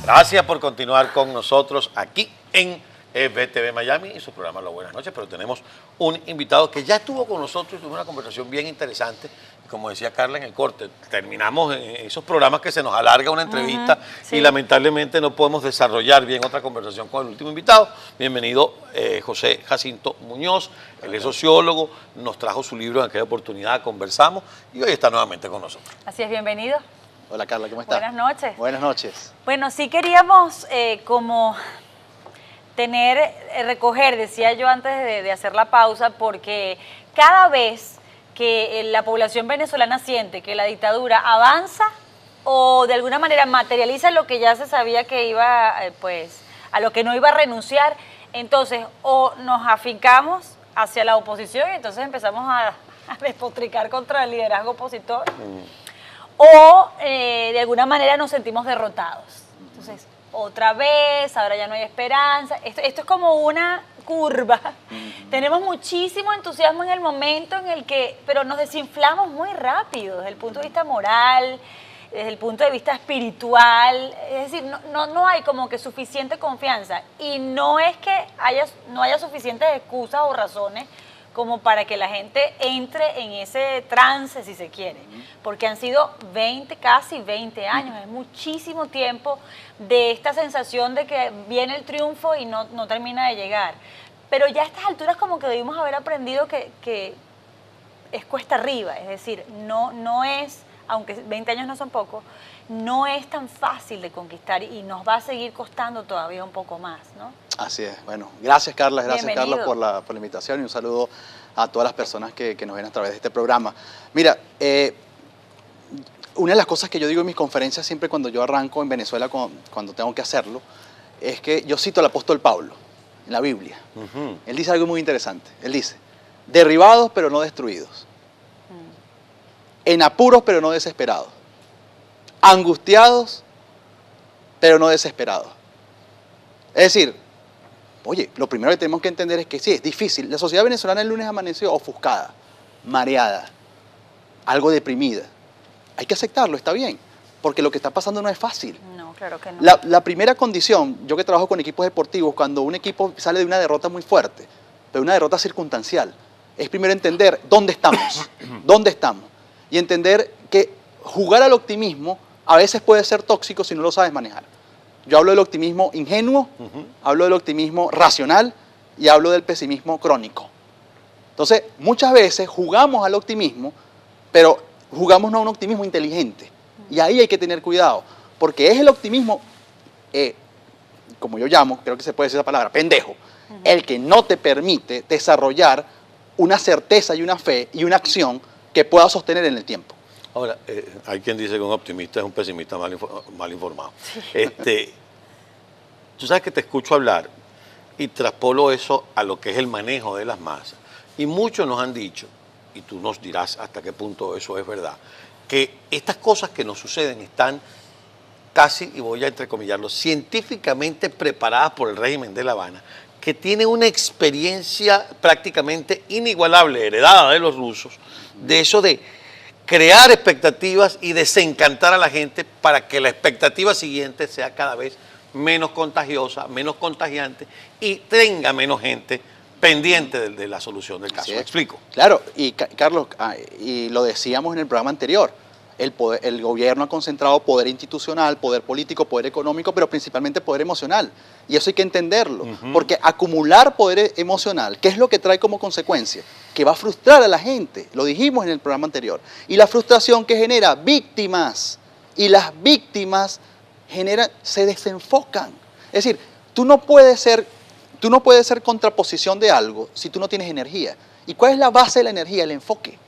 Gracias por continuar con nosotros aquí en BTV Miami y su programa Las Buenas Noches, pero tenemos un invitado que ya estuvo con nosotros y tuvo una conversación bien interesante. Como decía Carla en el corte, terminamos en esos programas que se nos alarga una entrevista sí. y lamentablemente no podemos desarrollar bien otra conversación con el último invitado. Bienvenido José Jacinto Muñoz, él es sociólogo, nos trajo su libro en aquella oportunidad, conversamos y hoy está nuevamente con nosotros. Así es, bienvenido. Hola Carla, ¿cómo estás? Buenas noches. Buenas noches. Bueno, sí queríamos como recoger, decía yo antes de hacer la pausa, porque cada vez que la población venezolana siente que la dictadura avanza o de alguna manera materializa lo que ya se sabía que iba, pues, a lo que no iba a renunciar, entonces o nos afincamos hacia la oposición y entonces empezamos a despotricar contra el liderazgo opositor, o de alguna manera nos sentimos derrotados. Entonces, otra vez, ahora ya no hay esperanza. Esto es como una curva. Tenemos muchísimo entusiasmo en el momento en el que, pero nos desinflamos muy rápido desde el punto de vista moral, desde el punto de vista espiritual. Es decir, no hay como que suficiente confianza. Y no es que no haya suficientes excusas o razones como para que la gente entre en ese trance, si se quiere, porque han sido casi 20 años, es muchísimo tiempo de esta sensación de que viene el triunfo y no termina de llegar. Pero ya a estas alturas como que debimos haber aprendido que es cuesta arriba, es decir, no es, aunque 20 años no son poco, no es tan fácil de conquistar y nos va a seguir costando todavía un poco más, ¿no? Así es. Bueno, gracias Carla, Bienvenido. por la invitación y un saludo a todas las personas que nos ven a través de este programa. Mira, una de las cosas que yo digo en mis conferencias siempre cuando yo arranco en Venezuela, cuando tengo que hacerlo, es que yo cito al apóstol Pablo en la Biblia. Él dice algo muy interesante. Él dice, derribados pero no destruidos, en apuros pero no desesperados, angustiados pero no desesperados. Es decir, oye, lo primero que tenemos que entender es que sí, es difícil. La sociedad venezolana el lunes amaneció ofuscada, mareada, algo deprimida. Hay que aceptarlo, está bien, porque lo que está pasando no es fácil. No, claro que no. La primera condición, yo que trabajo con equipos deportivos, cuando un equipo sale de una derrota muy fuerte, pero una derrota circunstancial, es primero entender dónde estamos, y entender que jugar al optimismo a veces puede ser tóxico si no lo sabes manejar. Yo hablo del optimismo ingenuo, hablo del optimismo racional y hablo del pesimismo crónico. Entonces, muchas veces jugamos al optimismo, pero jugamos no a un optimismo inteligente. Y ahí hay que tener cuidado, porque es el optimismo, como yo llamo, creo que se puede decir esa palabra, pendejo, el que no te permite desarrollar una certeza y una fe y una acción que pueda sostener en el tiempo. Ahora, hay quien dice que un optimista es un pesimista mal informado. Tú sabes que te escucho hablar y traspolo eso a lo que es el manejo de las masas. Y muchos nos han dicho, y tú nos dirás hasta qué punto eso es verdad, que estas cosas que nos suceden están casi, y voy a entrecomillarlo, científicamente preparadas por el régimen de La Habana, que tiene una experiencia prácticamente inigualable, heredada de los rusos, de eso de crear expectativas y desencantar a la gente para que la expectativa siguiente sea cada vez menos contagiosa, menos contagiante y tenga menos gente pendiente de la solución del caso. Sí. ¿Me explico? Claro, y Carlos, y lo decíamos en el programa anterior, el gobierno ha concentrado poder institucional, poder político, poder económico, pero principalmente poder emocional. Y eso hay que entenderlo, porque acumular poder emocional, ¿qué es lo que trae como consecuencia? Que va a frustrar a la gente, lo dijimos en el programa anterior. Y la frustración que genera víctimas, y las víctimas se desenfocan. Es decir, tú no puedes ser contraposición de algo si tú no tienes energía. ¿Y cuál es la base de la energía? El enfoque.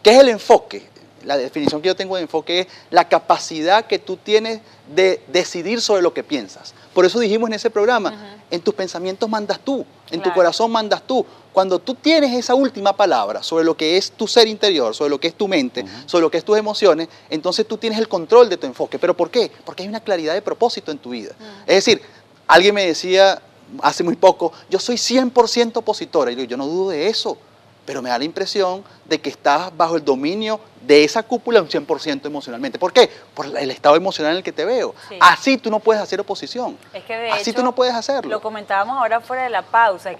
¿Qué es el enfoque? La definición que yo tengo de enfoque es la capacidad que tú tienes de decidir sobre lo que piensas. Por eso dijimos en ese programa, en tus pensamientos mandas tú, en tu corazón mandas tú. Cuando tú tienes esa última palabra sobre lo que es tu ser interior, sobre lo que es tu mente, sobre lo que es tus emociones, entonces tú tienes el control de tu enfoque. ¿Pero por qué? Porque hay una claridad de propósito en tu vida. Es decir, alguien me decía hace muy poco, yo soy 100% opositora. Y yo no dudo de eso. pero me da la impresión de que estás bajo el dominio de esa cúpula un 100% emocionalmente. ¿Por qué? Por el estado emocional en el que te veo. Sí. Así tú no puedes hacer oposición. Es que de Así hecho, tú no puedes hacerlo. Lo comentábamos ahora fuera de la pausa,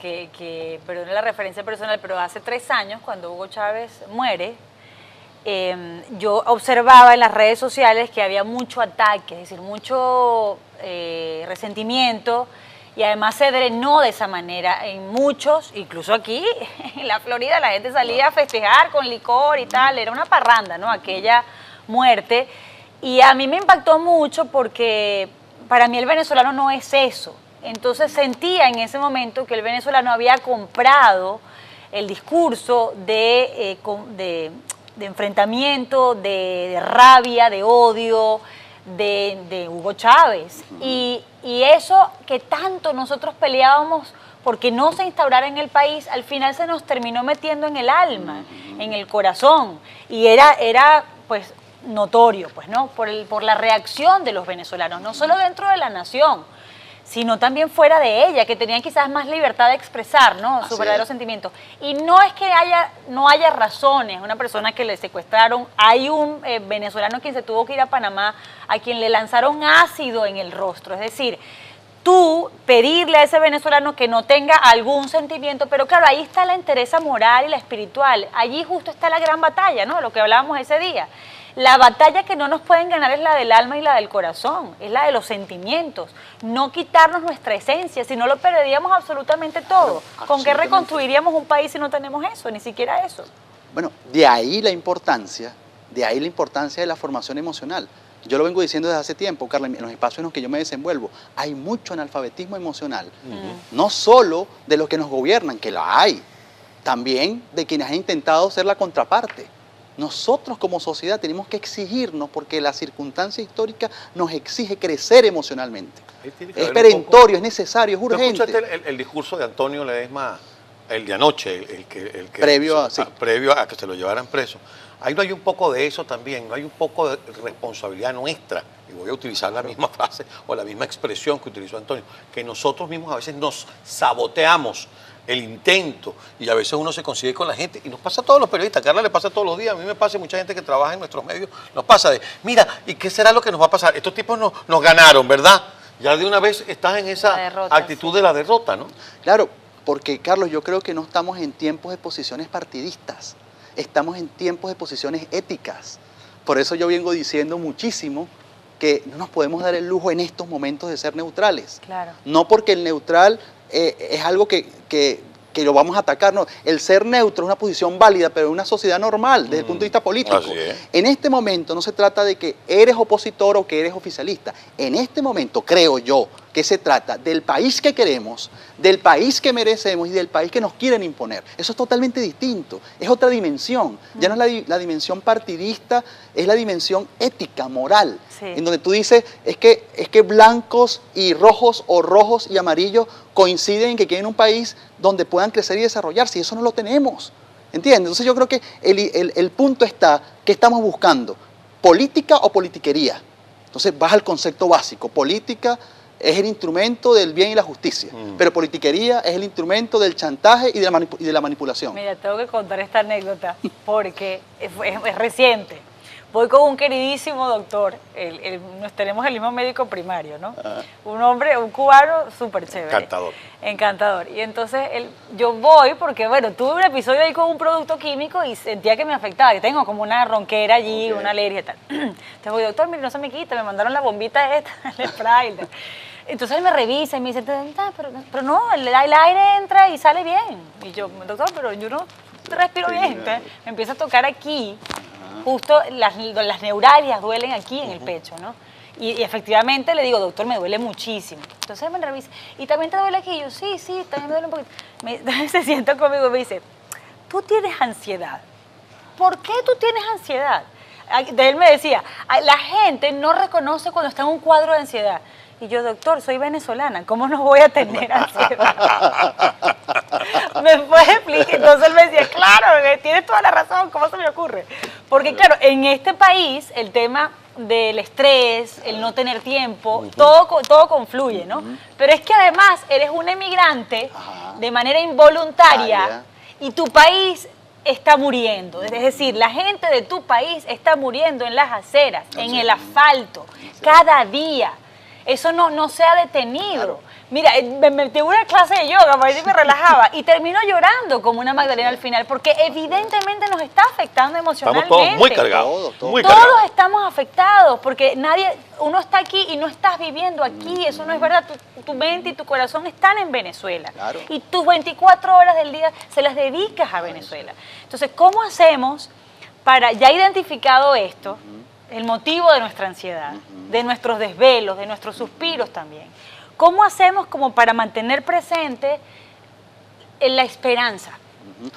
perdón la referencia personal, pero hace 3 años, cuando Hugo Chávez muere, yo observaba en las redes sociales que había mucho ataque, es decir, mucho resentimiento, y además se drenó de esa manera en muchos, incluso aquí en la Florida la gente salía a festejar con licor y tal, era una parranda, ¿no? Aquella muerte, y a mí me impactó mucho porque para mí el venezolano no es eso. Entonces sentía en ese momento que el venezolano había comprado el discurso de enfrentamiento, de rabia, de odio, de Hugo Chávez. Y eso que tanto nosotros peleábamos porque no se instaurara en el país, al final se nos terminó metiendo en el alma, en el corazón. Y era pues notorio, pues, ¿no? Por la reacción de los venezolanos, no solo dentro de la nación, sino también fuera de ella, que tenían quizás más libertad de expresar, ¿no? Sus verdaderos sentimientos. Y no es que no haya razones, una persona que le secuestraron, hay un venezolano quien se tuvo que ir a Panamá, a quien le lanzaron ácido en el rostro, es decir, tú pedirle a ese venezolano que no tenga algún sentimiento, pero claro, ahí está la entereza moral y la espiritual, allí justo está la gran batalla, ¿no? Lo que hablábamos ese día. La batalla que no nos pueden ganar es la del alma y la del corazón, es la de los sentimientos. No quitarnos nuestra esencia, si no lo perderíamos absolutamente todo. ¿Con qué reconstruiríamos un país si no tenemos eso? Ni siquiera eso. Bueno, de ahí la importancia de la formación emocional. Yo lo vengo diciendo desde hace tiempo, Carla, en los espacios en los que yo me desenvuelvo, hay mucho analfabetismo emocional. No solo de los que nos gobiernan, que lo hay, también de quienes han intentado ser la contraparte. Nosotros como sociedad tenemos que exigirnos porque la circunstancia histórica nos exige crecer emocionalmente. Es perentorio, es necesario, es urgente. ¿Tú escuchaste el discurso de Antonio Ledesma, el de anoche, el que previo a que se lo llevaran preso? Ahí no hay un poco de eso también, no hay un poco de responsabilidad nuestra, y voy a utilizar la misma frase o la misma expresión que utilizó Antonio, que nosotros mismos a veces nos saboteamos el intento, y a veces uno se consigue con la gente, y nos pasa a todos los periodistas, a Carla le pasa todos los días, a mí me pasa, mucha gente que trabaja en nuestros medios, nos pasa de, mira, ¿y qué será lo que nos va a pasar? Estos tipos nos ganaron, ¿verdad? Ya de una vez estás en esa actitud de la derrota, ¿no? Claro, porque Carlos, yo creo que no estamos en tiempos de posiciones partidistas, estamos en tiempos de posiciones éticas. Por eso yo vengo diciendo muchísimo que no nos podemos dar el lujo en estos momentos de ser neutrales. Claro. No porque el neutral es algo que lo vamos a atacar, no. El ser neutro es una posición válida, pero en una sociedad normal, desde el punto de vista político. Así es. En este momento no se trata de que eres opositor o que eres oficialista. En este momento creo yo que se trata del país que queremos, del país que merecemos y del país que nos quieren imponer. Eso es totalmente distinto, es otra dimensión. Ya no es la dimensión partidista, es la dimensión ética, moral, en donde tú dices, es que blancos y rojos o rojos y amarillos coinciden en que quieren un país donde puedan crecer y desarrollarse, y eso no lo tenemos, ¿entiendes? Entonces yo creo que el punto está, ¿qué estamos buscando? ¿Política o politiquería? Entonces vas al concepto básico, política es el instrumento del bien y la justicia, pero politiquería es el instrumento del chantaje y de la manipulación. Mira, tengo que contar esta anécdota porque es reciente. Voy con un queridísimo doctor, nos tenemos el mismo médico primario, ¿no? Un hombre, un cubano súper chévere. Encantador. Encantador. Y entonces yo voy porque, bueno, tuve un episodio ahí con un producto químico y sentía que me afectaba, que tengo como una ronquera allí, una alergia y tal. Entonces voy, doctor, mire, no se me quita, me mandaron la bombita esta, el spray. Entonces él me revisa y me dice, pero no, el aire entra y sale bien. Y yo, doctor, pero yo no respiro bien. Entonces me empieza a tocar aquí. Justo las neuralgias duelen aquí en el pecho, ¿no? Y efectivamente le digo, doctor, me duele muchísimo. Entonces él me revisa, ¿y también te duele aquí? Y yo, sí, también me duele un poquito. Se sienta conmigo y me dice, tú tienes ansiedad. ¿Por qué tú tienes ansiedad? Él me decía, la gente no reconoce cuando está en un cuadro de ansiedad. Y yo, doctor, soy venezolana, ¿cómo no voy a tener ansiedad? ¿Me puedes explicar? Entonces él me decía, claro, tienes toda la razón, ¿cómo se me ocurre? Porque claro, en este país el tema del estrés, el no tener tiempo, todo confluye, ¿no? Pero es que además eres un emigrante de manera involuntaria y tu país está muriendo. Es decir, la gente de tu país está muriendo en las aceras, en el asfalto, cada día. Eso no se ha detenido. Claro. Mira, me metí en una clase de yoga para ver si me relajaba y termino llorando como una Magdalena al final, porque evidentemente nos está afectando emocionalmente. Estamos todos muy cargados. Todos. Muy Todos cargados. estamos afectados porque uno está aquí y no estás viviendo aquí, eso no es verdad. Tu mente y tu corazón están en Venezuela. Claro. Y tus 24 horas del día se las dedicas a Venezuela. Entonces, ¿cómo hacemos para, ya identificado esto, el motivo de nuestra ansiedad, de nuestros desvelos, de nuestros suspiros también? ¿Cómo hacemos como para mantener presente la esperanza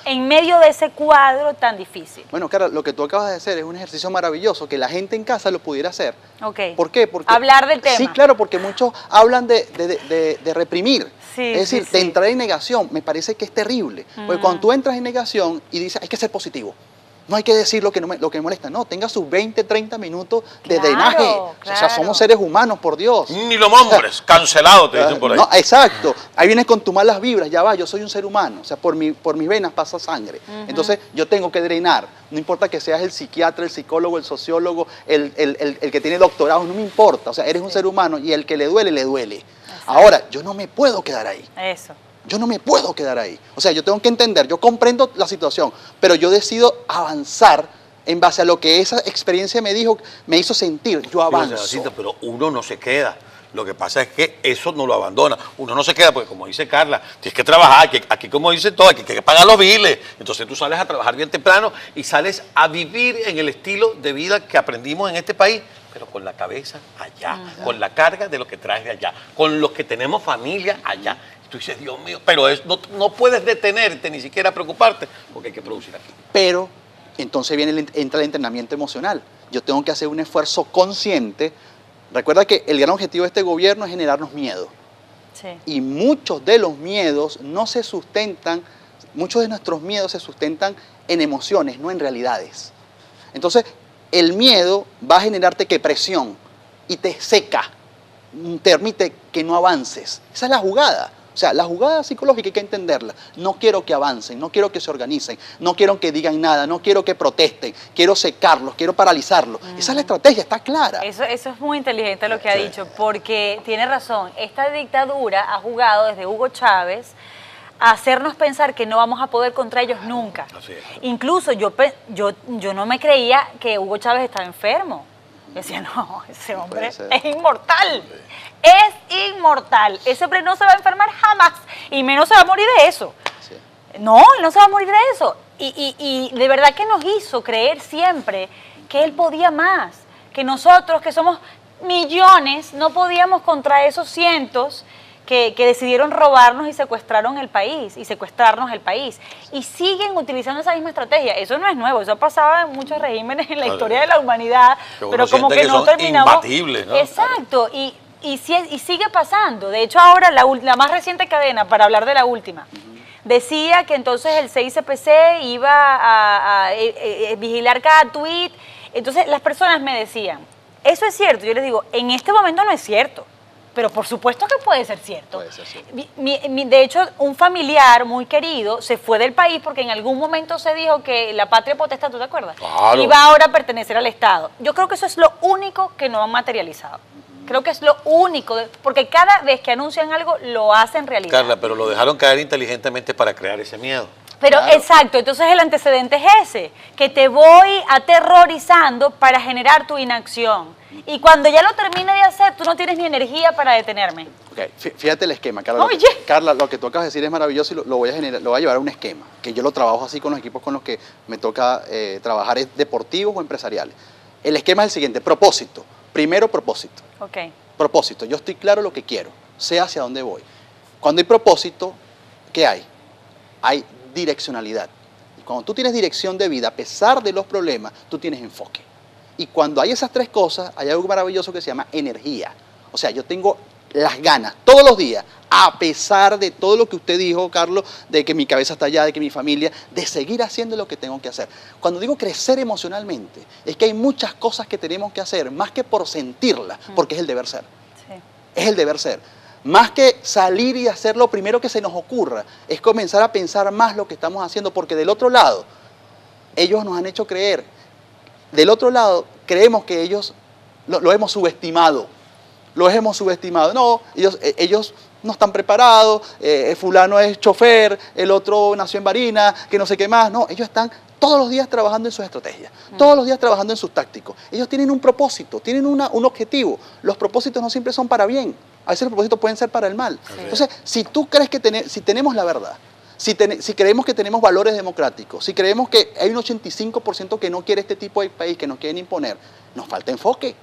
en medio de ese cuadro tan difícil? Bueno, Carla, lo que tú acabas de hacer es un ejercicio maravilloso, que la gente en casa lo pudiera hacer. Ok. ¿Por qué? Porque, hablar del tema. Sí, claro, porque muchos hablan de reprimir. Sí, es decir, sí, de sí. entrar en negación, me parece que es terrible. Porque cuando tú entras en negación y dices, hay que ser positivo. No hay que decir lo que me molesta. No, tenga sus 20, 30 minutos de Claro, drenaje. O sea, claro. somos seres humanos, por Dios. Ni los hombres, cancelado, te dicen por ahí. No, exacto. Ahí vienes con tus malas vibras, ya va, yo soy un ser humano, o sea, por mis venas pasa sangre. Entonces, yo tengo que drenar. No importa que seas el psiquiatra, el psicólogo, el sociólogo, el que tiene doctorado, no me importa. O sea, eres un ser humano y el que le duele, le duele. Ahora, yo no me puedo quedar ahí. Eso. Yo no me puedo quedar ahí. O sea, yo tengo que entender, yo comprendo la situación, pero yo decido avanzar en base a lo que esa experiencia me hizo sentir. Yo avanzo. Pero uno no se queda. Lo que pasa es que eso no lo abandona. Uno no se queda porque, como dice Carla, tienes que trabajar. Aquí como dice todo, hay que pagar los biles. Entonces tú sales a trabajar bien temprano y sales a vivir en el estilo de vida que aprendimos en este país, pero con la cabeza allá, con la carga de lo que traes de allá, con los que tenemos familia allá. Tú dices, Dios mío, pero no puedes detenerte, ni siquiera preocuparte, porque hay que producir aquí. Pero entonces entra el entrenamiento emocional. Yo tengo que hacer un esfuerzo consciente. Recuerda que el gran objetivo de este gobierno es generarnos miedo. Sí. Y muchos de los miedos no se sustentan, muchos de nuestros miedos se sustentan en emociones, no en realidades. Entonces, el miedo va a generarte presión y te seca, te permite que no avances. Esa es la jugada. O sea, la jugada psicológica hay que entenderla. No quiero que avancen, no quiero que se organicen, no quiero que digan nada, no quiero que protesten, quiero secarlos, quiero paralizarlos. Esa es la estrategia, está clara. Eso es muy inteligente lo que ha dicho, porque tiene razón. Esta dictadura ha jugado desde Hugo Chávez a hacernos pensar que no vamos a poder contra ellos nunca. Así es. Incluso yo no me creía que Hugo Chávez estaba enfermo. Yo decía, no, ese hombre es inmortal. Es inmortal. Ese hombre no se va a enfermar jamás. Y menos se va a morir de eso. Sí. No, él no se va a morir de eso. Y de verdad que nos hizo creer siempre que él podía más. Que nosotros, que somos millones, no podíamos contra esos cientos que decidieron robarnos y secuestraron el país, y secuestrarnos el país. Y siguen utilizando esa misma estrategia. Eso no es nuevo, eso ha pasado en muchos regímenes en la historia de la humanidad. Pero como que no terminamos. Imbatibles, ¿no? Exacto, y sigue pasando. De hecho, ahora la más reciente cadena, para hablar de la última, decía que entonces el CICPC iba a vigilar cada tuit. Entonces las personas me decían, ¿eso es cierto? Yo les digo, en este momento no es cierto. Pero por supuesto que puede ser cierto. Puede ser cierto. De hecho, un familiar muy querido se fue del país porque en algún momento se dijo que la patria potestad, ¿tú te acuerdas? Claro. Iba ahora a pertenecer al Estado. Yo creo que eso es lo único que no han materializado. Creo que es lo único, porque cada vez que anuncian algo lo hacen realidad. Carla, pero lo dejaron caer inteligentemente para crear ese miedo. Pero Claro. exacto, entonces el antecedente es ese, que te voy aterrorizando para generar tu inacción. Y cuando ya lo termine de hacer, tú no tienes ni energía para detenerme. Ok, fíjate el esquema, Carla. Oye. Carla, lo que tú acabas de decir es maravilloso y lo voy a llevar a un esquema, que yo lo trabajo así con los equipos con los que me toca trabajar, es deportivos o empresariales. El esquema es el siguiente, propósito. Primero, propósito. Ok. Propósito, yo estoy claro lo que quiero, sé hacia dónde voy. Cuando hay propósito, ¿qué hay? Hay direccionalidad. Y cuando tú tienes dirección de vida, a pesar de los problemas, tú tienes enfoque. Y cuando hay esas tres cosas, hay algo maravilloso que se llama energía. O sea, yo tengo las ganas todos los días, a pesar de todo lo que usted dijo, Carlos, de que mi cabeza está allá, de que mi familia, de seguir haciendo lo que tengo que hacer. Cuando digo crecer emocionalmente, es que hay muchas cosas que tenemos que hacer, más que por sentirlas, porque es el deber ser. Sí. Es el deber ser. Más que salir y hacer lo primero que se nos ocurra, es comenzar a pensar más lo que estamos haciendo, porque del otro lado, ellos nos han hecho creer, del otro lado, creemos que ellos lo hemos subestimado. Los hemos subestimado. No, ellos no están preparados, fulano es chofer, el otro nació en Barinas, que no sé qué más. No, ellos están todos los días trabajando en sus estrategias, todos los días trabajando en sus tácticos. Ellos tienen un propósito, tienen un objetivo. Los propósitos no siempre son para bien, a veces los propósitos pueden ser para el mal. Sí. Entonces, si tú crees que si tenemos la verdad, si creemos que tenemos valores democráticos, si creemos que hay un 85% que no quiere este tipo de país, que nos quieren imponer, nos falta enfoque.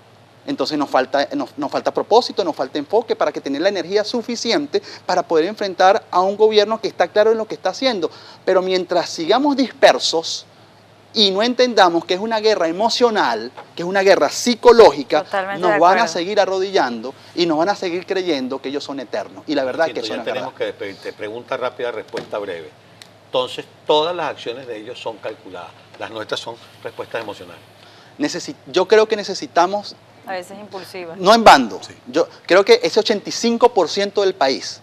Entonces nos falta propósito, nos falta enfoque para que tener la energía suficiente para poder enfrentar a un gobierno que está claro en lo que está haciendo. Pero mientras sigamos dispersos y no entendamos que es una guerra emocional, que es una guerra psicológica, Totalmente nos de van a acuerdo. seguir arrodillando y nos van a seguir creyendo que ellos son eternos. Y la verdad es que eso no Ya es verdad. tenemos que despedirte. Pregunta rápida, respuesta breve. Entonces, todas las acciones de ellos son calculadas. Las nuestras son respuestas emocionales. Yo creo que necesitamos, A veces impulsiva. no en bando, Sí. yo creo que ese 85% del país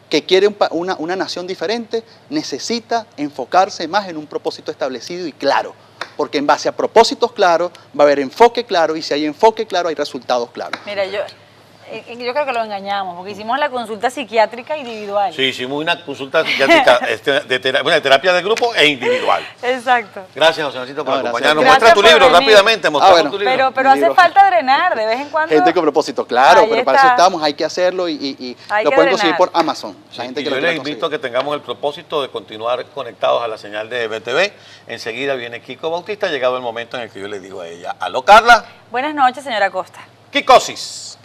que quiere una nación diferente necesita enfocarse más en un propósito establecido y claro, porque en base a propósitos claros va a haber enfoque claro y si hay enfoque claro hay resultados claros. Mira, yo creo que lo engañamos, porque hicimos la consulta psiquiátrica individual. Sí, hicimos una consulta psiquiátrica de terapia de grupo e individual. Exacto. Gracias, José Narcito, por No, gracias. acompañarnos. Gracias Muestra tu por libro venir. rápidamente, mostramos bueno. tu libro. Pero hace libro. falta drenar de vez en cuando. Gente con propósito, claro, Ahí pero para eso está. estamos, hay que hacerlo y Hay lo que pueden conseguir drenar. por Amazon. Sí, La gente y que yo lo les quiera invito a conseguir. que tengamos el propósito de continuar conectados a la señal de BTV. Enseguida viene Kiko Bautista, ha llegado el momento en el que yo le digo a ella, aló Carla, Buenas noches, señora Costa. Kikosis.